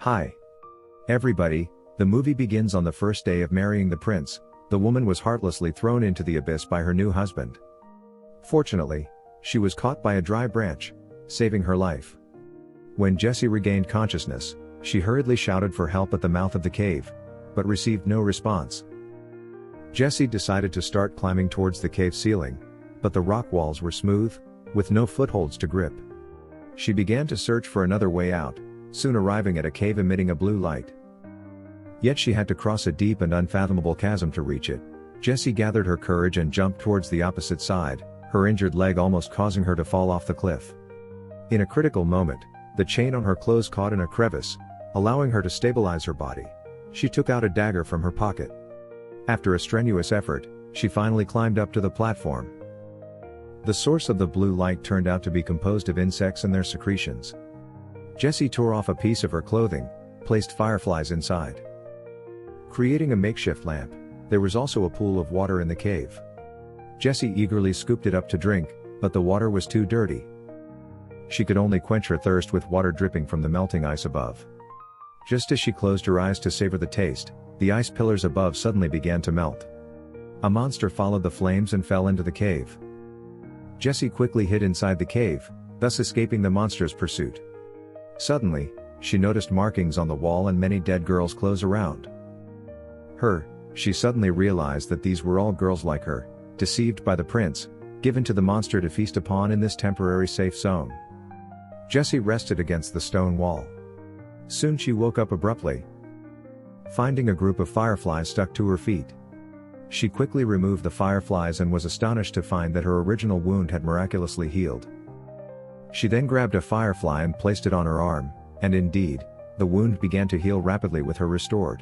Hi. Everybody, the movie begins on the first day of marrying the prince. The woman was heartlessly thrown into the abyss by her new husband. Fortunately, she was caught by a dry branch, saving her life. When Jessie regained consciousness, she hurriedly shouted for help at the mouth of the cave, but received no response. Jessie decided to start climbing towards the cave ceiling, but the rock walls were smooth, with no footholds to grip. She began to search for another way out, soon arriving at a cave emitting a blue light. Yet she had to cross a deep and unfathomable chasm to reach it. Jessie gathered her courage and jumped towards the opposite side, her injured leg almost causing her to fall off the cliff. In a critical moment, the chain on her clothes caught in a crevice, allowing her to stabilize her body. She took out a dagger from her pocket. After a strenuous effort, she finally climbed up to the platform. The source of the blue light turned out to be composed of insects and their secretions. Jessie tore off a piece of her clothing, placed fireflies inside. Creating a makeshift lamp, there was also a pool of water in the cave. Jessie eagerly scooped it up to drink, but the water was too dirty. She could only quench her thirst with water dripping from the melting ice above. Just as she closed her eyes to savor the taste, the ice pillars above suddenly began to melt. A monster followed the flames and fell into the cave. Jessie quickly hid inside the cave, thus escaping the monster's pursuit. Suddenly, she noticed markings on the wall and many dead girls' clothes around her. She suddenly realized that these were all girls like her, deceived by the prince, given to the monster to feast upon in this temporary safe zone. Jessie rested against the stone wall. Soon she woke up abruptly, finding a group of fireflies stuck to her feet. She quickly removed the fireflies and was astonished to find that her original wound had miraculously healed. She then grabbed a firefly and placed it on her arm, and indeed, the wound began to heal rapidly with her restored.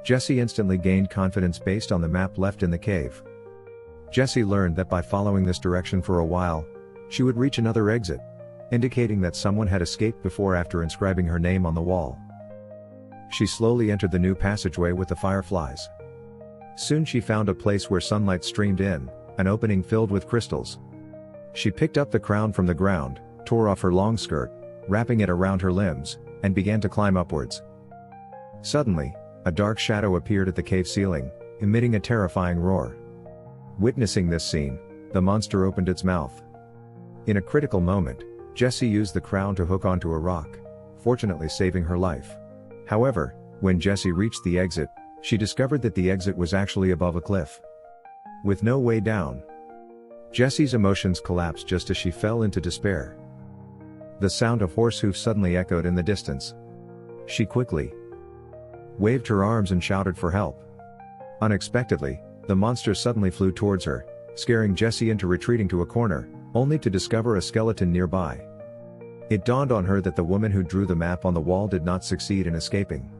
Jessie instantly gained confidence based on the map left in the cave. Jessie learned that by following this direction for a while, she would reach another exit, indicating that someone had escaped before after inscribing her name on the wall. She slowly entered the new passageway with the fireflies. Soon she found a place where sunlight streamed in, an opening filled with crystals. She picked up the crown from the ground, tore off her long skirt, wrapping it around her limbs, and began to climb upwards. Suddenly, a dark shadow appeared at the cave ceiling, emitting a terrifying roar. Witnessing this scene, the monster opened its mouth. In a critical moment, Jessie used the crown to hook onto a rock, fortunately saving her life. However, when Jessie reached the exit, she discovered that the exit was actually above a cliff, with no way down. Jessie's emotions collapsed just as she fell into despair. The sound of horse hoofs suddenly echoed in the distance. She quickly waved her arms and shouted for help. Unexpectedly, the monster suddenly flew towards her, scaring Jessie into retreating to a corner, only to discover a skeleton nearby. It dawned on her that the woman who drew the map on the wall did not succeed in escaping.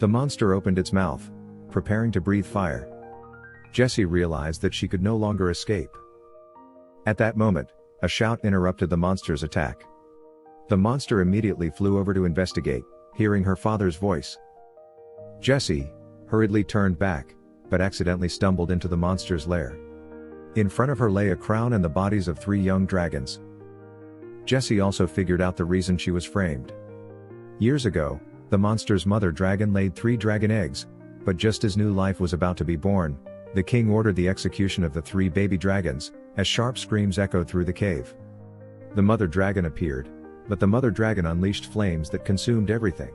The monster opened its mouth, preparing to breathe fire. Jessie realized that she could no longer escape. At that moment, a shout interrupted the monster's attack. The monster immediately flew over to investigate, hearing her father's voice. Jessie hurriedly turned back, but accidentally stumbled into the monster's lair. In front of her lay a crown and the bodies of 3 young dragons. Jessie also figured out the reason she was framed. Years ago, the monster's mother dragon laid 3 dragon eggs, but just as new life was about to be born, the king ordered the execution of the 3 baby dragons, as sharp screams echoed through the cave. The mother dragon appeared, but the mother dragon unleashed flames that consumed everything.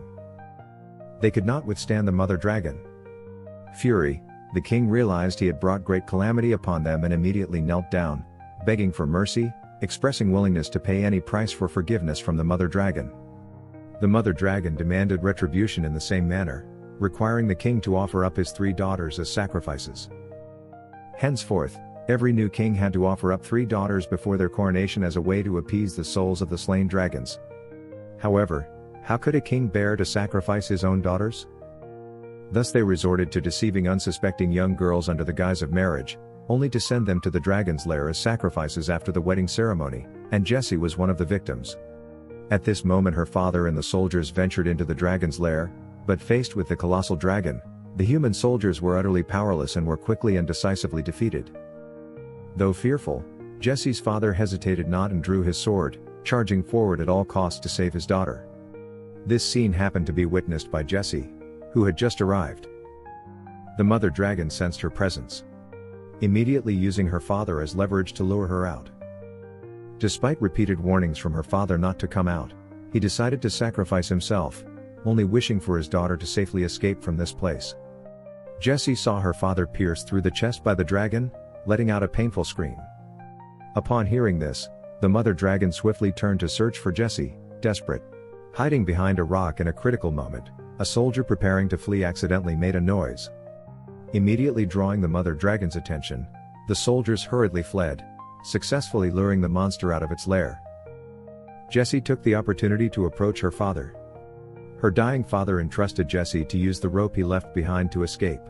They could not withstand the mother dragon. Fury, the king realized he had brought great calamity upon them and immediately knelt down, begging for mercy, expressing willingness to pay any price for forgiveness from the mother dragon. The mother dragon demanded retribution in the same manner, requiring the king to offer up his 3 daughters as sacrifices. Henceforth, every new king had to offer up 3 daughters before their coronation as a way to appease the souls of the slain dragons. However, how could a king bear to sacrifice his own daughters? Thus they resorted to deceiving unsuspecting young girls under the guise of marriage, only to send them to the dragon's lair as sacrifices after the wedding ceremony, and Jessie was one of the victims. At this moment her father and the soldiers ventured into the dragon's lair, but faced with the colossal dragon, the human soldiers were utterly powerless and were quickly and decisively defeated. Though fearful, Jessie's father hesitated not and drew his sword, charging forward at all costs to save his daughter. This scene happened to be witnessed by Jessie, who had just arrived. The mother dragon sensed her presence, immediately using her father as leverage to lure her out. Despite repeated warnings from her father not to come out, he decided to sacrifice himself, only wishing for his daughter to safely escape from this place. Jessie saw her father pierced through the chest by the dragon, letting out a painful scream. Upon hearing this, the mother dragon swiftly turned to search for Jessie, desperate. Hiding behind a rock in a critical moment, a soldier preparing to flee accidentally made a noise. Immediately drawing the mother dragon's attention, the soldiers hurriedly fled, successfully luring the monster out of its lair. Jessie took the opportunity to approach her father. Her dying father entrusted Jessie to use the rope he left behind to escape.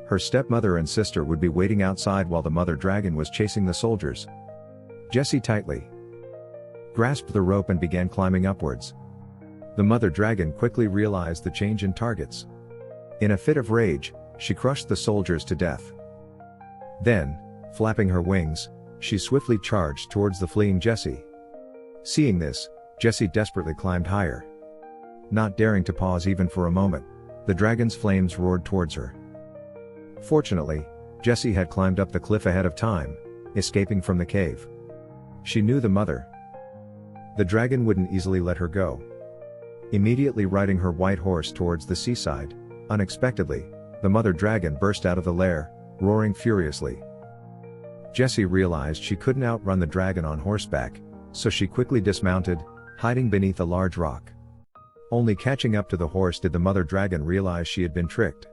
Her stepmother and sister would be waiting outside while the mother dragon was chasing the soldiers. Jessie tightly grasped the rope and began climbing upwards. The mother dragon quickly realized the change in targets. In a fit of rage, she crushed the soldiers to death. Then, flapping her wings, she swiftly charged towards the fleeing Jessie. Seeing this, Jessie desperately climbed higher. Not daring to pause even for a moment, the dragon's flames roared towards her. Fortunately, Jessie had climbed up the cliff ahead of time, escaping from the cave. She knew the dragon wouldn't easily let her go. Immediately riding her white horse towards the seaside, unexpectedly, the mother dragon burst out of the lair, roaring furiously. Jessie realized she couldn't outrun the dragon on horseback, so she quickly dismounted, hiding beneath a large rock. Only catching up to the horse did the mother dragon realize she had been tricked.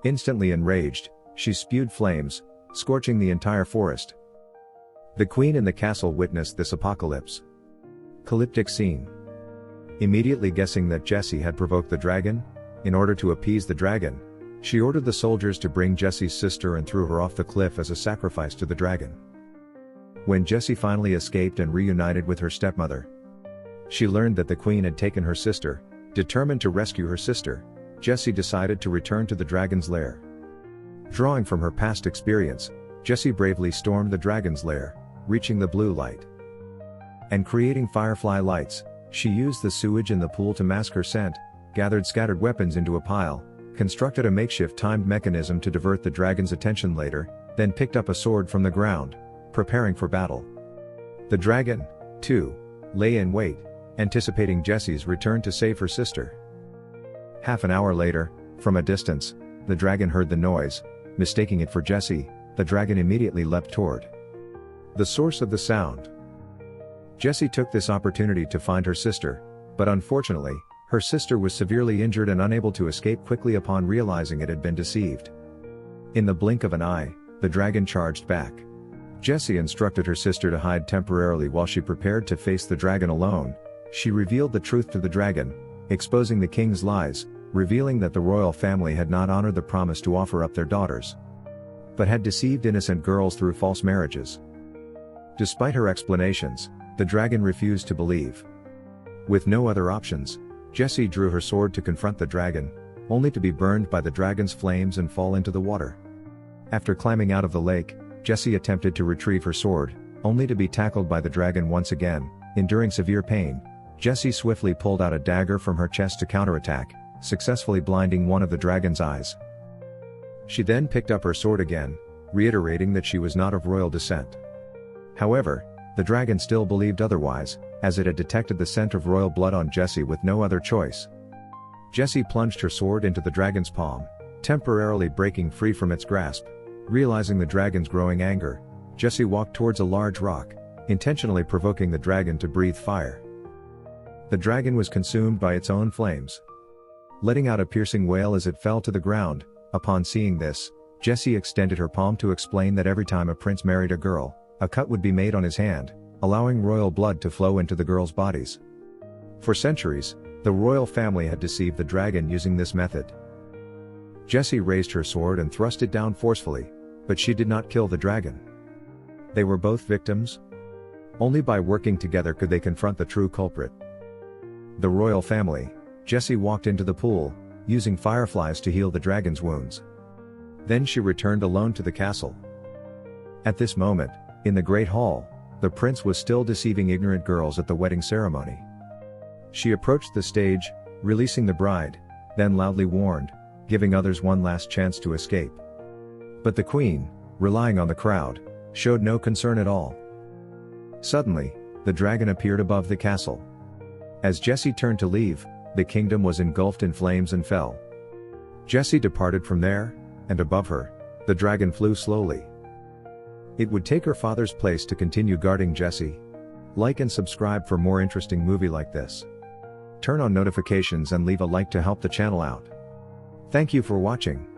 Instantly enraged, she spewed flames, scorching the entire forest. The queen in the castle witnessed this apocalyptic scene. Immediately guessing that Jessie had provoked the dragon, in order to appease the dragon, she ordered the soldiers to bring Jessie's sister and threw her off the cliff as a sacrifice to the dragon. When Jessie finally escaped and reunited with her stepmother, she learned that the queen had taken her sister. Determined to rescue her sister, Jessie decided to return to the dragon's lair. Drawing from her past experience, Jessie bravely stormed the dragon's lair, reaching the blue light. And creating firefly lights, she used the sewage in the pool to mask her scent, gathered scattered weapons into a pile, constructed a makeshift timed mechanism to divert the dragon's attention later, then picked up a sword from the ground, preparing for battle. The dragon, too, lay in wait, anticipating Jessie's return to save her sister. Half an hour later, from a distance, the dragon heard the noise. Mistaking it for Jessie, the dragon immediately leapt toward the source of the sound. Jessie took this opportunity to find her sister, but unfortunately, her sister was severely injured and unable to escape quickly upon realizing it had been deceived. In the blink of an eye, the dragon charged back. Jessie instructed her sister to hide temporarily while she prepared to face the dragon alone. She revealed the truth to the dragon, exposing the king's lies, revealing that the royal family had not honored the promise to offer up their daughters, but had deceived innocent girls through false marriages. Despite her explanations, the dragon refused to believe. With no other options, Jessie drew her sword to confront the dragon, only to be burned by the dragon's flames and fall into the water. After climbing out of the lake, Jessie attempted to retrieve her sword, only to be tackled by the dragon once again. Enduring severe pain, Jessie swiftly pulled out a dagger from her chest to counterattack, successfully blinding one of the dragon's eyes. She then picked up her sword again, reiterating that she was not of royal descent. However, the dragon still believed otherwise, as it had detected the scent of royal blood on Jessie with no other choice. Jessie plunged her sword into the dragon's palm, temporarily breaking free from its grasp. Realizing the dragon's growing anger, Jessie walked towards a large rock, intentionally provoking the dragon to breathe fire. The dragon was consumed by its own flames, letting out a piercing wail as it fell to the ground. Upon seeing this, Jessie extended her palm to explain that every time a prince married a girl, a cut would be made on his hand, allowing royal blood to flow into the girls' bodies. For centuries, the royal family had deceived the dragon using this method. Jessie raised her sword and thrust it down forcefully, but she did not kill the dragon. They were both victims. Only by working together could they confront the true culprit. The royal family. Jessie walked into the pool, using fireflies to heal the dragon's wounds. Then she returned alone to the castle. At this moment, in the great hall, the prince was still deceiving ignorant girls at the wedding ceremony. She approached the stage, releasing the bride, then loudly warned, giving others one last chance to escape. But the queen, relying on the crowd, showed no concern at all. Suddenly, the dragon appeared above the castle. As Jessie turned to leave, the kingdom was engulfed in flames and fell. Jessie departed from there, and above her, the dragon flew slowly. It would take her father's place to continue guarding Jessie. Like and subscribe for more interesting movie like this. Turn on notifications and leave a like to help the channel out. Thank you for watching.